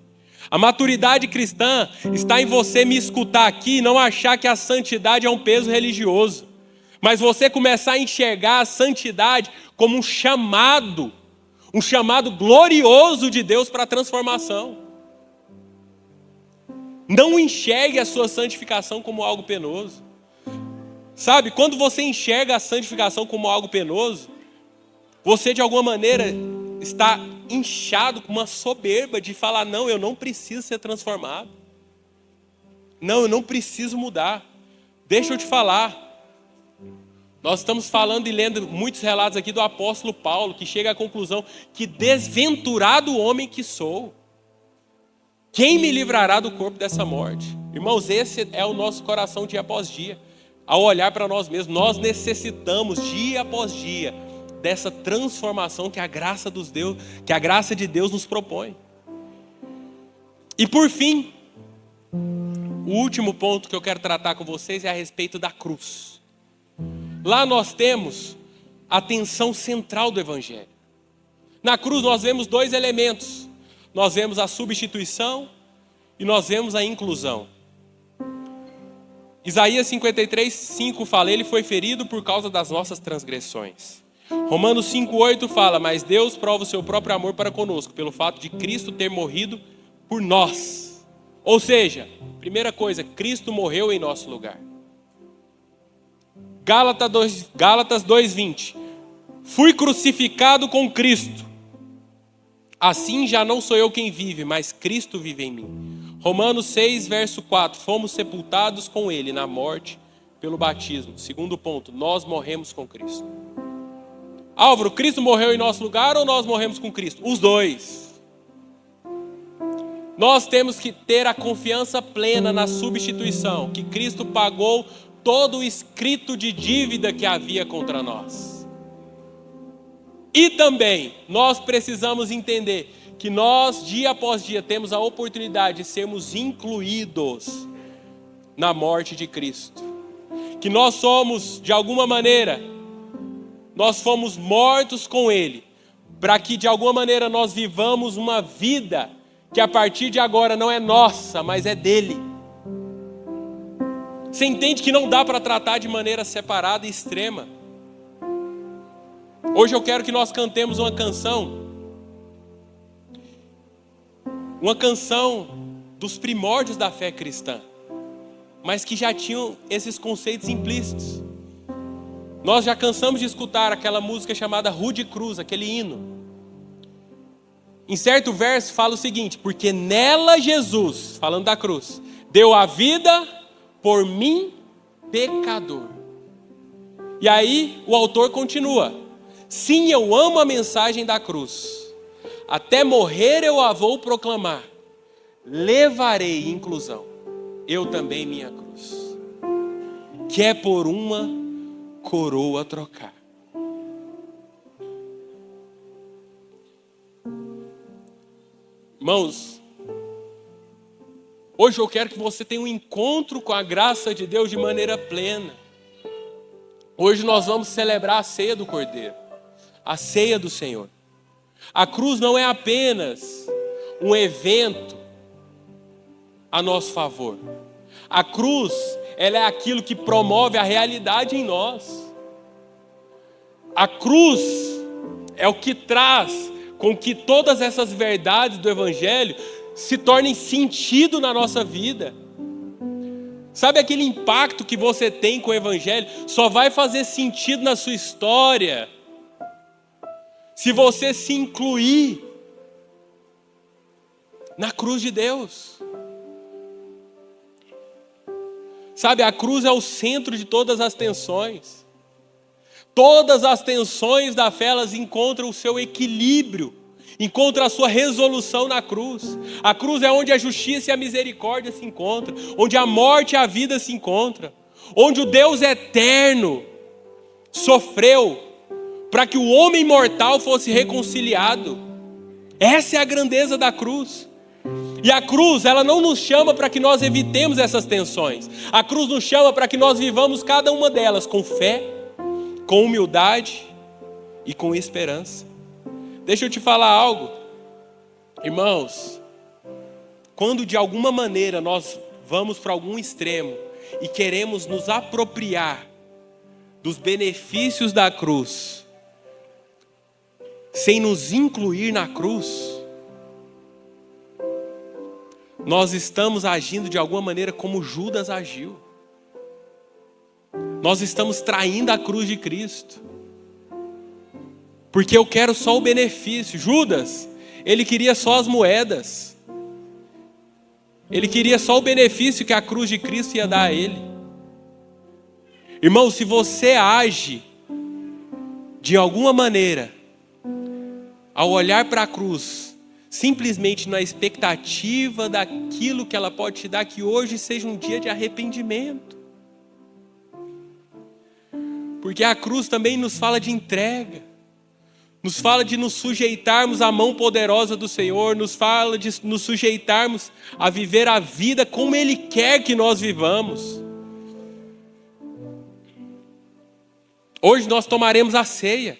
A maturidade cristã está em você me escutar aqui e não achar que a santidade é um peso religioso. Mas você começar a enxergar a santidade como um chamado glorioso de Deus para a transformação. Não enxergue a sua santificação como algo penoso. Sabe, quando você enxerga a santificação como algo penoso, você de alguma maneira está inchado com uma soberba de falar, não, eu não preciso ser transformado. Não, eu não preciso mudar. Deixa eu te falar. Nós estamos falando e lendo muitos relatos aqui do apóstolo Paulo, que chega à conclusão que desventurado homem que sou. Quem me livrará do corpo dessa morte? Irmãos, esse é o nosso coração dia após dia. Ao olhar para nós mesmos, nós necessitamos dia após dia dessa transformação que a graça de Deus nos propõe. E por fim, o último ponto que eu quero tratar com vocês é a respeito da cruz. Lá nós temos a tensão central do Evangelho. Na cruz nós vemos dois elementos. Nós vemos a substituição e nós vemos a inclusão. Isaías 53, 5 fala, ele foi ferido por causa das nossas transgressões. Romanos 5,8 fala, mas Deus prova o seu próprio amor para conosco, pelo fato de Cristo ter morrido por nós. Ou seja, primeira coisa, Cristo morreu em nosso lugar. Gálatas 2,20. Fui crucificado com Cristo. Assim já não sou eu quem vive, mas Cristo vive em mim. Romanos 6, verso 4. Fomos sepultados com Ele na morte pelo batismo. Segundo ponto, nós morremos com Cristo. Álvaro, Cristo morreu em nosso lugar ou nós morremos com Cristo? Os dois. Nós temos que ter a confiança plena na substituição, que Cristo pagou todo o escrito de dívida que havia contra nós. E também, nós precisamos entender que nós, dia após dia, temos a oportunidade de sermos incluídos na morte de Cristo. Que nós somos, de alguma maneira, nós fomos mortos com Ele, para que de alguma maneira nós vivamos uma vida que a partir de agora não é nossa, mas é dele. Você entende que não dá para tratar de maneira separada e extrema. Hoje eu quero que nós cantemos uma canção dos primórdios da fé cristã, mas que já tinham esses conceitos implícitos. Nós já cansamos de escutar aquela música chamada Rude Cruz, aquele hino. Em certo verso fala o seguinte: porque nela Jesus, falando da cruz, deu a vida por mim, pecador. E aí o autor continua: sim, eu amo a mensagem da cruz, até morrer eu a vou proclamar, levarei inclusão, eu também minha cruz, que é por uma coroa trocar. Irmãos, hoje eu quero que você tenha um encontro com a graça de Deus de maneira plena. Hoje nós vamos celebrar a ceia do Cordeiro, a ceia do Senhor. A cruz não é apenas um evento a nosso favor. A cruz, ela é aquilo que promove a realidade em nós. A cruz é o que traz com que todas essas verdades do Evangelho se tornem sentido na nossa vida. Sabe aquele impacto que você tem com o Evangelho? Só vai fazer sentido na sua história se você se incluir na cruz de Deus. Sabe, a cruz é o centro de todas as tensões. Todas as tensões da fé, elas encontram o seu equilíbrio, encontram a sua resolução na cruz. A cruz é onde a justiça e a misericórdia se encontram, onde a morte e a vida se encontram, onde o Deus eterno sofreu para que o homem mortal fosse reconciliado. Essa é a grandeza da cruz. E a cruz, ela não nos chama para que nós evitemos essas tensões. A cruz nos chama para que nós vivamos cada uma delas com fé, com humildade e com esperança. Deixa eu te falar algo. Irmãos, quando de alguma maneira nós vamos para algum extremo e queremos nos apropriar dos benefícios da cruz, sem nos incluir na cruz, nós estamos agindo de alguma maneira como Judas agiu. Nós estamos traindo a cruz de Cristo, porque eu quero só o benefício. Judas, ele queria só as moedas, ele queria só o benefício que a cruz de Cristo ia dar a ele. Irmão, se você age de alguma maneira, ao olhar para a cruz, simplesmente na expectativa daquilo que ela pode te dar, que hoje seja um dia de arrependimento. Porque a cruz também nos fala de entrega, nos fala de nos sujeitarmos à mão poderosa do Senhor, nos fala de nos sujeitarmos a viver a vida como Ele quer que nós vivamos. Hoje nós tomaremos a ceia.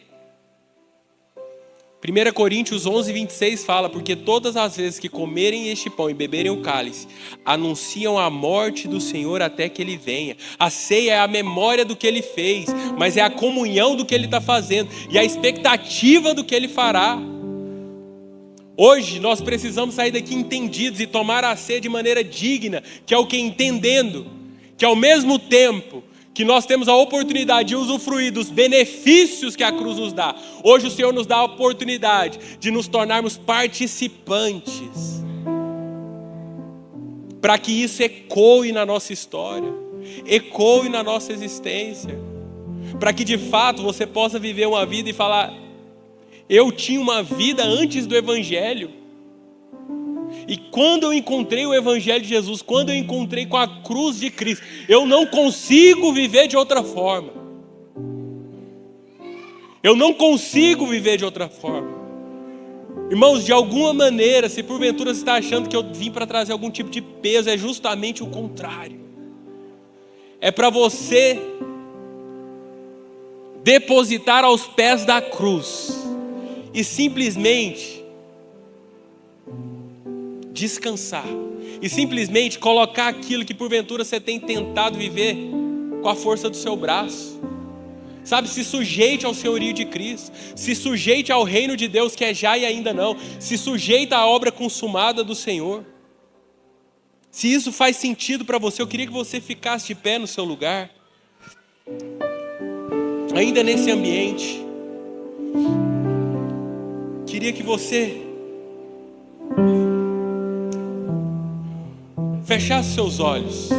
1 Coríntios 11:26 fala: porque todas as vezes que comerem este pão e beberem o cálice, anunciam a morte do Senhor até que Ele venha. A ceia é a memória do que Ele fez, mas é a comunhão do que Ele está fazendo e a expectativa do que Ele fará. Hoje nós precisamos sair daqui entendidos e tomar a ceia de maneira digna, que é o que? Entendendo que ao mesmo tempo que nós temos a oportunidade de usufruir dos benefícios que a cruz nos dá, hoje o Senhor nos dá a oportunidade de nos tornarmos participantes, para que isso ecoe na nossa história, ecoe na nossa existência, para que de fato você possa viver uma vida e falar: eu tinha uma vida antes do Evangelho, e quando eu encontrei o Evangelho de Jesus, quando eu encontrei com a cruz de Cristo, eu não consigo viver de outra forma. Eu não consigo viver de outra forma. Irmãos, de alguma maneira, se porventura você está achando que eu vim para trazer algum tipo de peso, é justamente o contrário. É para você depositar aos pés da cruz e simplesmente descansar, e simplesmente colocar aquilo que porventura você tem tentado viver com a força do seu braço. Sabe, se sujeite ao senhorio de Cristo, se sujeite ao reino de Deus que é já e ainda não, se sujeite à obra consumada do Senhor. Se isso faz sentido para você, eu queria que você ficasse de pé no seu lugar. ainda nesse ambiente, queria que você fechasse seus olhos.